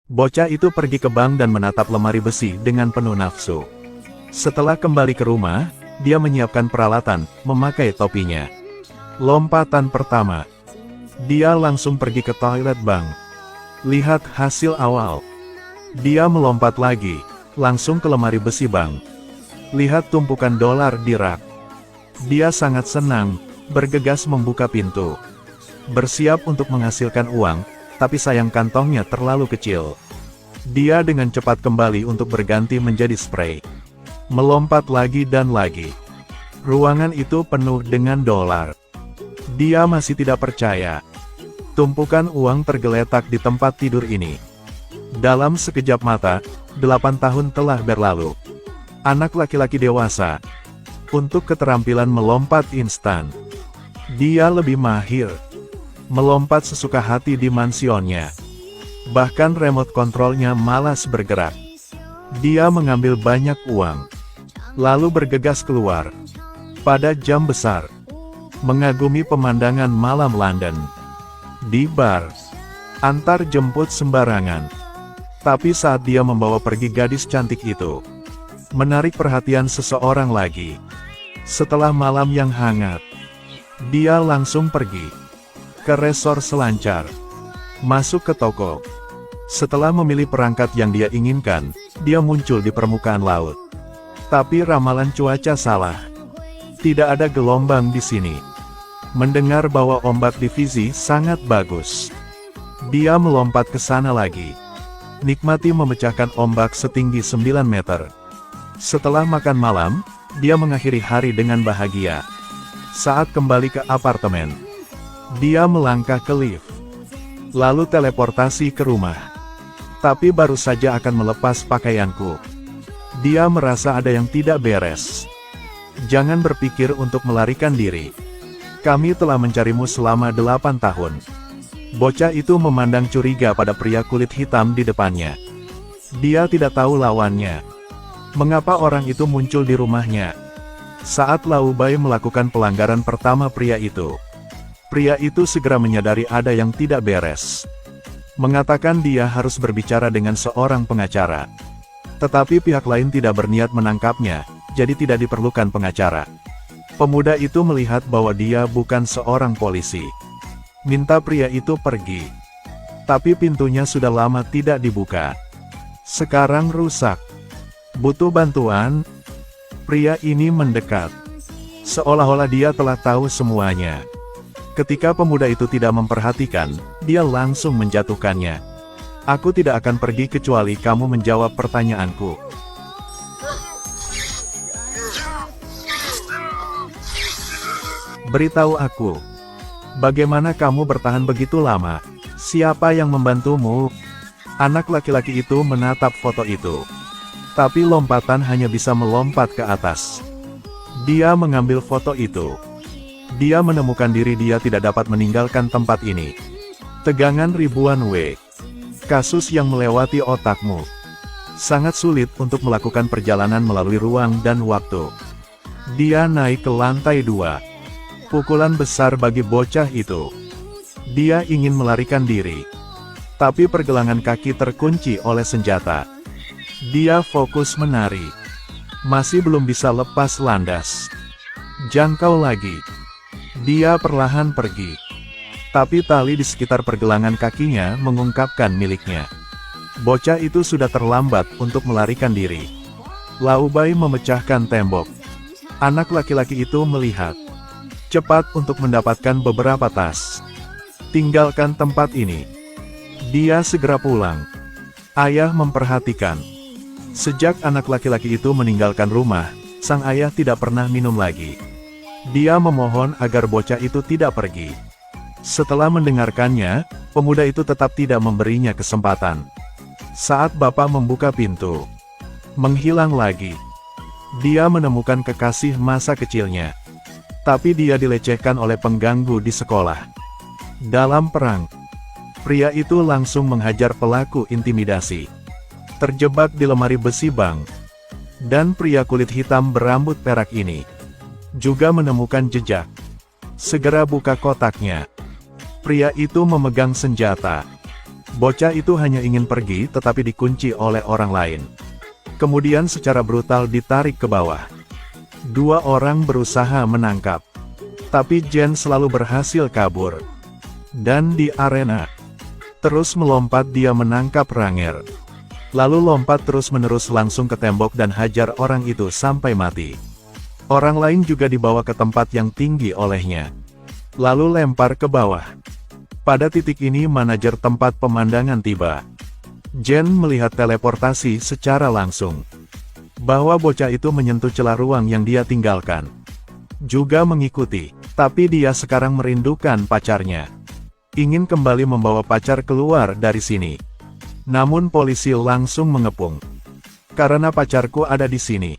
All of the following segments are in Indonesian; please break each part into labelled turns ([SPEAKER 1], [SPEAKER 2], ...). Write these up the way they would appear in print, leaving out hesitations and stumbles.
[SPEAKER 1] Bocah itu pergi ke bank dan menatap lemari besi dengan penuh nafsu. Setelah kembali ke rumah, dia menyiapkan peralatan, memakai topinya. Lompatan pertama. Dia langsung pergi ke toilet bank. Lihat hasil awal. Dia melompat lagi, langsung ke lemari besi bank. Lihat tumpukan dolar di rak. Dia sangat senang, bergegas membuka pintu. Bersiap untuk menghasilkan uang, tapi sayang kantongnya terlalu kecil. Dia dengan cepat kembali untuk berganti menjadi spray. Melompat lagi dan lagi. Ruangan itu penuh dengan dolar. Dia masih tidak percaya. Tumpukan uang tergeletak di tempat tidur ini. Dalam sekejap mata, 8 tahun telah berlalu. Anak laki-laki dewasa. Untuk keterampilan melompat instan, dia lebih mahir. Melompat sesuka hati di mansionnya. Bahkan remote kontrolnya malas bergerak. Dia mengambil banyak uang. Lalu bergegas keluar. Pada jam besar. Mengagumi pemandangan malam London. Di bar. Antar jemput sembarangan. Tapi saat dia membawa pergi gadis cantik itu. Menarik perhatian seseorang lagi. Setelah malam yang hangat. Dia langsung pergi. Ke resor selancar. Masuk ke toko. Setelah memilih perangkat yang dia inginkan, dia muncul di permukaan laut. Tapi ramalan cuaca salah. Tidak ada gelombang di sini. Mendengar bahwa ombak di Fiji sangat bagus. Dia melompat ke sana lagi. Nikmati memecahkan ombak setinggi 9 meter. Setelah makan malam, dia mengakhiri hari dengan bahagia. Saat kembali ke apartemen, dia melangkah ke lift. Lalu teleportasi ke rumah. Tapi baru saja akan melepas pakaianku. Dia merasa ada yang tidak beres. Jangan berpikir untuk melarikan diri. Kami telah mencarimu selama 8 tahun. Bocah itu memandang curiga pada pria kulit hitam di depannya. Dia tidak tahu lawannya. Mengapa orang itu muncul di rumahnya? Saat Lau Bai melakukan pelanggaran pertama pria itu segera menyadari ada yang tidak beres. Mengatakan dia harus berbicara dengan seorang pengacara. Tetapi pihak lain tidak berniat menangkapnya, jadi tidak diperlukan pengacara. Pemuda itu melihat bahwa dia bukan seorang polisi. Minta pria itu pergi. Tapi pintunya sudah lama tidak dibuka. Sekarang rusak. Butuh bantuan? Pria ini mendekat. Seolah-olah dia telah tahu semuanya. Ketika pemuda itu tidak memperhatikan, dia langsung menjatuhkannya. Aku tidak akan pergi kecuali kamu menjawab pertanyaanku. Beritahu aku. Bagaimana kamu bertahan begitu lama? Siapa yang membantumu? Anak laki-laki itu menatap foto itu. Tapi lompatan hanya bisa melompat ke atas. Dia mengambil foto itu. Dia menemukan diri dia tidak dapat meninggalkan tempat ini. Tegangan ribuan W. Kasus yang melewati otakmu. Sangat sulit untuk melakukan perjalanan melalui ruang dan waktu. Dia naik ke lantai 2. Pukulan besar bagi bocah itu. Dia ingin melarikan diri. Tapi pergelangan kaki terkunci oleh senjata. Dia fokus menari. Masih belum bisa lepas landas. Jangkau lagi. Dia perlahan pergi. Tapi tali di sekitar pergelangan kakinya mengungkapkan miliknya. Bocah itu sudah terlambat untuk melarikan diri. Lau Bai memecahkan tembok. Anak laki-laki itu melihat. Cepat untuk mendapatkan beberapa tas. Tinggalkan tempat ini. Dia segera pulang. Ayah memperhatikan. Sejak anak laki-laki itu meninggalkan rumah, sang ayah tidak pernah minum lagi. Dia memohon agar bocah itu tidak pergi. Setelah mendengarkannya, pemuda itu tetap tidak memberinya kesempatan. Saat bapak membuka pintu, menghilang lagi. Dia menemukan kekasih masa kecilnya. Tapi dia dilecehkan oleh pengganggu di sekolah. Dalam perang, pria itu langsung menghajar pelaku intimidasi. Terjebak di lemari besi bank. Dan pria kulit hitam berambut perak ini juga menemukan jejak. Segera buka kotaknya. Pria itu memegang senjata. Bocah itu hanya ingin pergi tetapi dikunci oleh orang lain. Kemudian secara brutal ditarik ke bawah. Dua orang berusaha menangkap. Tapi Jen selalu berhasil kabur. Dan di arena, terus melompat dia menangkap Ranger. Lalu lompat terus-menerus langsung ke tembok dan hajar orang itu sampai mati. Orang lain juga dibawa ke tempat yang tinggi olehnya. Lalu lempar ke bawah. Pada titik ini manajer tempat pemandangan tiba. Jen melihat teleportasi secara langsung. Bahwa bocah itu menyentuh celah ruang yang dia tinggalkan. Juga mengikuti, tapi dia sekarang merindukan pacarnya. Ingin kembali membawa pacar keluar dari sini. Namun polisi langsung mengepung. Karena pacarku ada di sini.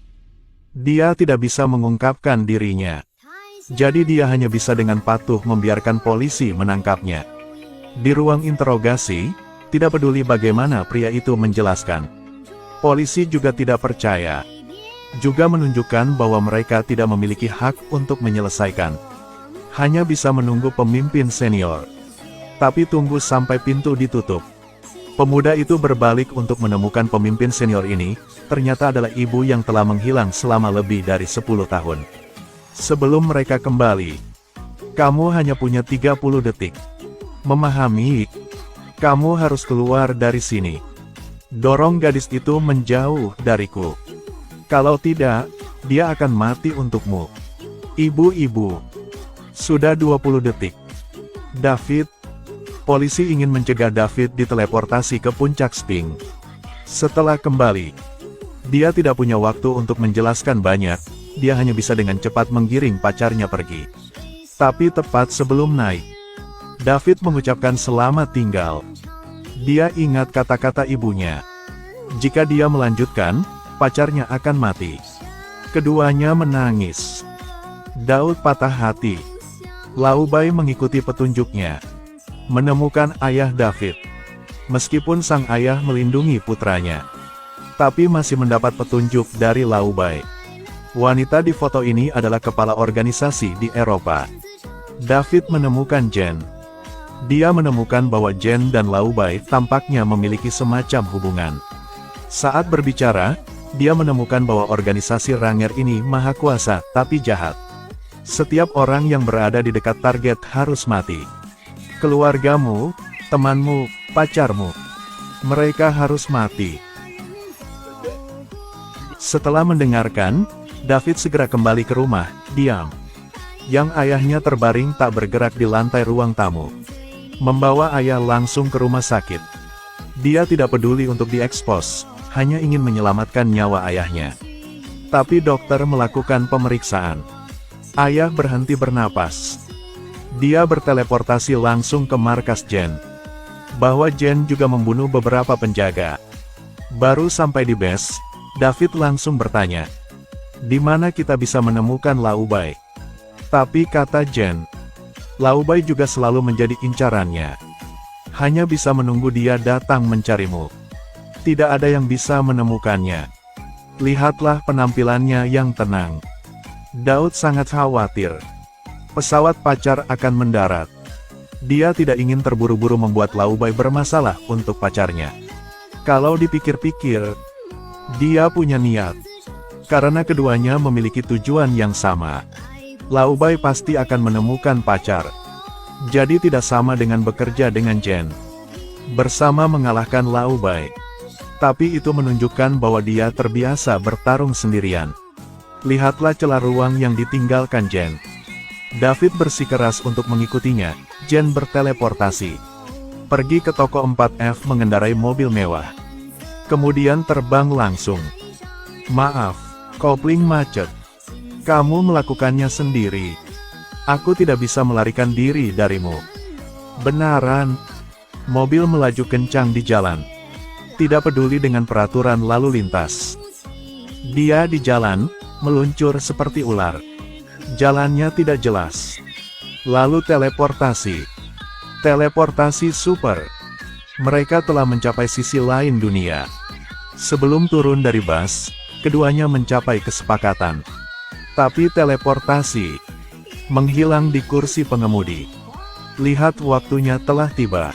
[SPEAKER 1] Dia tidak bisa mengungkapkan dirinya. Jadi dia hanya bisa dengan patuh membiarkan polisi menangkapnya. Di ruang interogasi, tidak peduli bagaimana pria itu menjelaskan. Polisi juga tidak percaya. Juga menunjukkan bahwa mereka tidak memiliki hak untuk menyelesaikan. Hanya bisa menunggu pemimpin senior. Tapi tunggu sampai pintu ditutup. Pemuda itu berbalik untuk menemukan pemimpin senior ini, ternyata adalah ibu yang telah menghilang selama lebih dari 10 tahun. Sebelum mereka kembali, kamu hanya punya 30 detik. Memahami, kamu harus keluar dari sini. Dorong gadis itu menjauh dariku. Kalau tidak, dia akan mati untukmu. Ibu-ibu. Sudah 20 detik. David. Polisi ingin mencegah David diteleportasi ke puncak Sphinx. Setelah kembali, dia tidak punya waktu untuk menjelaskan banyak, dia hanya bisa dengan cepat menggiring pacarnya pergi. Tapi tepat sebelum naik, David mengucapkan selamat tinggal. Dia ingat kata-kata ibunya. Jika dia melanjutkan, pacarnya akan mati. Keduanya menangis. Daud patah hati. Liu Bei mengikuti petunjuknya. Menemukan ayah David. Meskipun sang ayah melindungi putranya, tapi masih mendapat petunjuk dari Liu Bei. Wanita di foto ini adalah kepala organisasi di Eropa. David menemukan Jen. Dia menemukan bahwa Jen dan Liu Bei tampaknya memiliki semacam hubungan. Saat berbicara, dia menemukan bahwa organisasi Ranger ini maha kuasa, tapi jahat. Setiap orang yang berada di dekat target harus mati. Keluargamu, temanmu, pacarmu. Mereka harus mati. Setelah mendengarkan, David segera kembali ke rumah, diam. Yang ayahnya terbaring tak bergerak di lantai ruang tamu. Membawa ayah langsung ke rumah sakit. Dia tidak peduli untuk diekspos, hanya ingin menyelamatkan nyawa ayahnya. Tapi dokter melakukan pemeriksaan. Ayah berhenti bernapas. Dia berteleportasi langsung ke markas Jen. Bahwa Jen juga membunuh beberapa penjaga. Baru sampai di base, David langsung bertanya, di mana kita bisa menemukan Liu Bei? Tapi kata Jen, Liu Bei juga selalu menjadi incarannya. Hanya bisa menunggu dia datang mencarimu. Tidak ada yang bisa menemukannya. Lihatlah penampilannya yang tenang. Daud sangat khawatir. Pesawat pacar akan mendarat. Dia tidak ingin terburu-buru membuat Liu Bei bermasalah untuk pacarnya. Kalau dipikir-pikir, dia punya niat. Karena keduanya memiliki tujuan yang sama. Liu Bei pasti akan menemukan pacar. Jadi tidak sama dengan bekerja dengan Jen. Bersama mengalahkan Liu Bei. Tapi itu menunjukkan bahwa dia terbiasa bertarung sendirian. Lihatlah celah ruang yang ditinggalkan Jen. David bersikeras untuk mengikutinya. Jen berteleportasi. Pergi ke toko 4F mengendarai mobil mewah. Kemudian terbang langsung. Maaf, kopling macet. Kamu melakukannya sendiri. Aku tidak bisa melarikan diri darimu. Benaran. Mobil melaju kencang di jalan. Tidak peduli dengan peraturan lalu lintas. Dia di jalan, meluncur seperti ular. Jalannya tidak jelas. Lalu teleportasi. Teleportasi super. Mereka telah mencapai sisi lain dunia. Sebelum turun dari bus, keduanya mencapai kesepakatan. Tapi teleportasi. Menghilang di kursi pengemudi. Lihat waktunya telah tiba.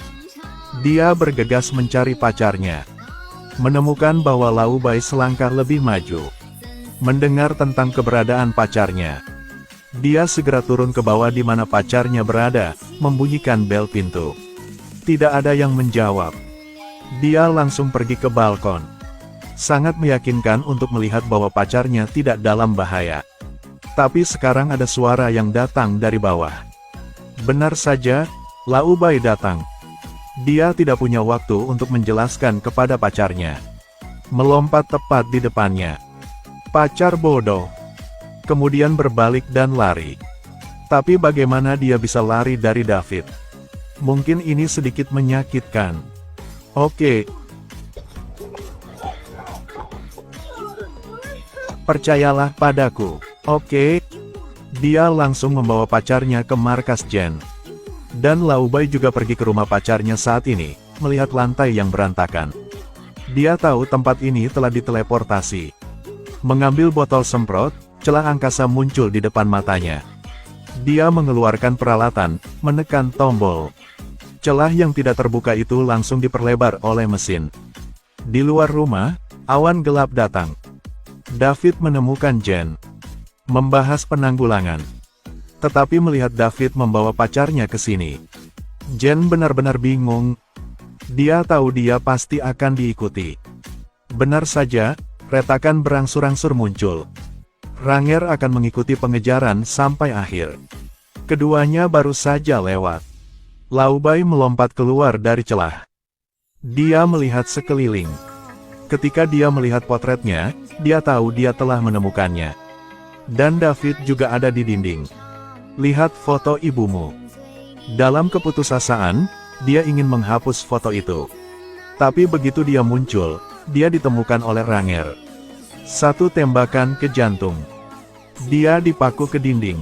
[SPEAKER 1] Dia bergegas mencari pacarnya. Menemukan bahwa Laobai selangkah lebih maju. Mendengar tentang keberadaan pacarnya, dia segera turun ke bawah di mana pacarnya berada, membunyikan bel pintu. Tidak ada yang menjawab. Dia langsung pergi ke balkon. Sangat meyakinkan untuk melihat bahwa pacarnya tidak dalam bahaya. Tapi sekarang ada suara yang datang dari bawah. Benar saja, Laobai datang. Dia tidak punya waktu untuk menjelaskan kepada pacarnya. Melompat tepat di depannya. Pacar bodoh. Kemudian berbalik dan lari. Tapi bagaimana dia bisa lari dari David? Mungkin ini sedikit menyakitkan. Oke. Percayalah padaku. Oke. Dia langsung membawa pacarnya ke markas Jen. Dan Laobai juga pergi ke rumah pacarnya saat ini, melihat lantai yang berantakan. Dia tahu tempat ini telah diteleportasi. Mengambil botol semprot, celah angkasa muncul di depan matanya. Dia mengeluarkan peralatan, menekan tombol. Celah yang tidak terbuka itu langsung diperlebar oleh mesin. Di luar rumah, awan gelap datang. David menemukan Jen. Membahas penanggulangan. Tetapi melihat David membawa pacarnya ke sini, Jen benar-benar bingung. Dia tahu dia pasti akan diikuti. Benar saja, retakan berangsur-angsur muncul. Ranger akan mengikuti pengejaran sampai akhir. Keduanya baru saja lewat. Laobai melompat keluar dari celah. Dia melihat sekeliling. Ketika dia melihat potretnya, dia tahu dia telah menemukannya. Dan David juga ada di dinding. Lihat foto ibumu. Dalam keputusasaan, dia ingin menghapus foto itu. Tapi begitu dia muncul, dia ditemukan oleh Ranger. Satu tembakan ke jantung. Dia dipaku ke dinding.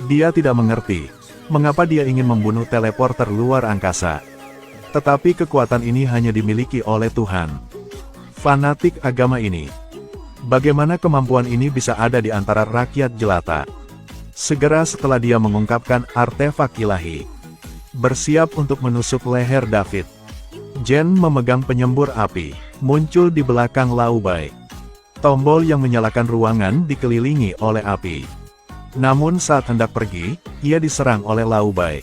[SPEAKER 1] Dia tidak mengerti mengapa dia ingin membunuh teleporter luar angkasa. Tetapi kekuatan ini hanya dimiliki oleh Tuhan. Fanatik agama ini. Bagaimana kemampuan ini bisa ada di antara rakyat jelata? Segera setelah dia mengungkapkan artefak ilahi, bersiap untuk menusuk leher David, Jen memegang penyembur api, muncul di belakang Laobai. Tombol yang menyalakan ruangan dikelilingi oleh api. Namun saat hendak pergi, ia diserang oleh Laobai.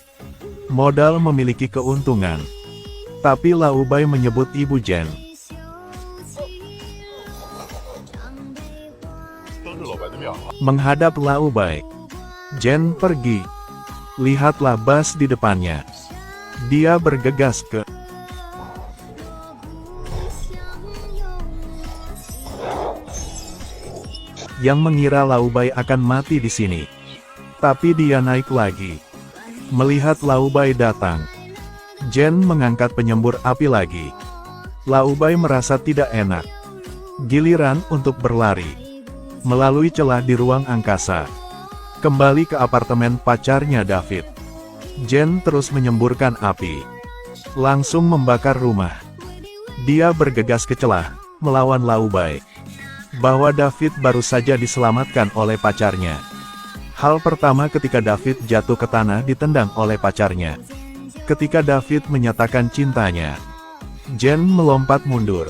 [SPEAKER 1] Modal memiliki keuntungan. Tapi Laobai menyebut ibu Jen. Menghadap Laobai. Jen pergi. Lihatlah Bas di depannya. Dia bergegas ke yang mengira Laobai akan mati di sini. Tapi dia naik lagi. Melihat Laobai datang, Jen mengangkat penyembur api lagi. Laobai merasa tidak enak. Giliran untuk berlari melalui celah di ruang angkasa. Kembali ke apartemen pacarnya David. Jen terus menyemburkan api. Langsung membakar rumah. Dia bergegas ke celah, melawan Laobai. Bahwa David baru saja diselamatkan oleh pacarnya. Hal pertama ketika David jatuh ke tanah ditendang oleh pacarnya. Ketika David menyatakan cintanya, Jen melompat mundur.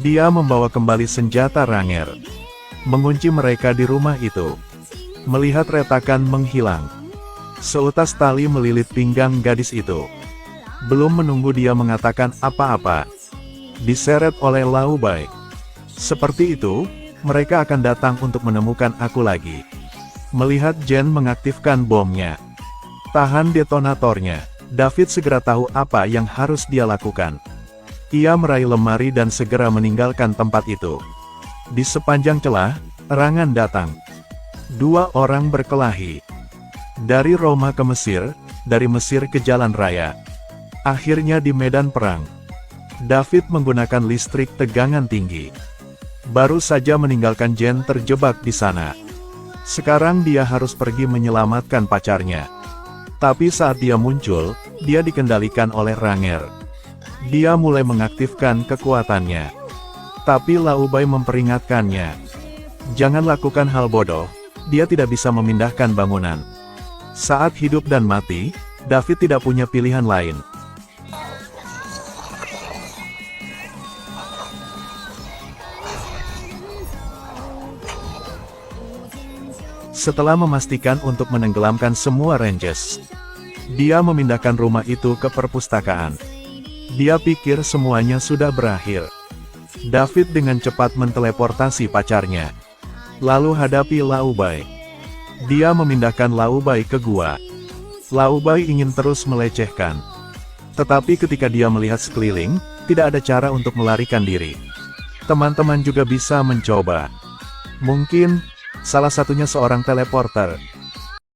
[SPEAKER 1] Dia membawa kembali senjata Ranger. Mengunci mereka di rumah itu. Melihat retakan menghilang. Seutas tali melilit pinggang gadis itu. Belum menunggu dia mengatakan apa-apa, diseret oleh Laobai. Seperti itu, mereka akan datang untuk menemukan aku lagi. Melihat Jen mengaktifkan bomnya, tahan detonatornya, David segera tahu apa yang harus dia lakukan. Ia meraih lemari dan segera meninggalkan tempat itu. Di sepanjang celah, erangan datang. 2 orang berkelahi. Dari Roma ke Mesir, dari Mesir ke jalan raya. Akhirnya di medan perang. David menggunakan listrik tegangan tinggi. Baru saja meninggalkan Jen terjebak di sana. Sekarang dia harus pergi menyelamatkan pacarnya. Tapi saat dia muncul, dia dikendalikan oleh Ranger. Dia mulai mengaktifkan kekuatannya. Tapi Laobai memperingatkannya. Jangan lakukan hal bodoh. Dia tidak bisa memindahkan bangunan. Saat hidup dan mati, David tidak punya pilihan lain. Setelah memastikan untuk menenggelamkan semua Ranges, dia memindahkan rumah itu ke perpustakaan. Dia pikir semuanya sudah berakhir. David dengan cepat menteleportasi pacarnya. Lalu hadapi Lao Bai. Dia memindahkan Lao Bai ke gua. Lao Bai ingin terus melecehkan. Tetapi ketika dia melihat sekeliling, tidak ada cara untuk melarikan diri. Teman-teman juga bisa mencoba. Mungkin, salah satunya seorang teleporter.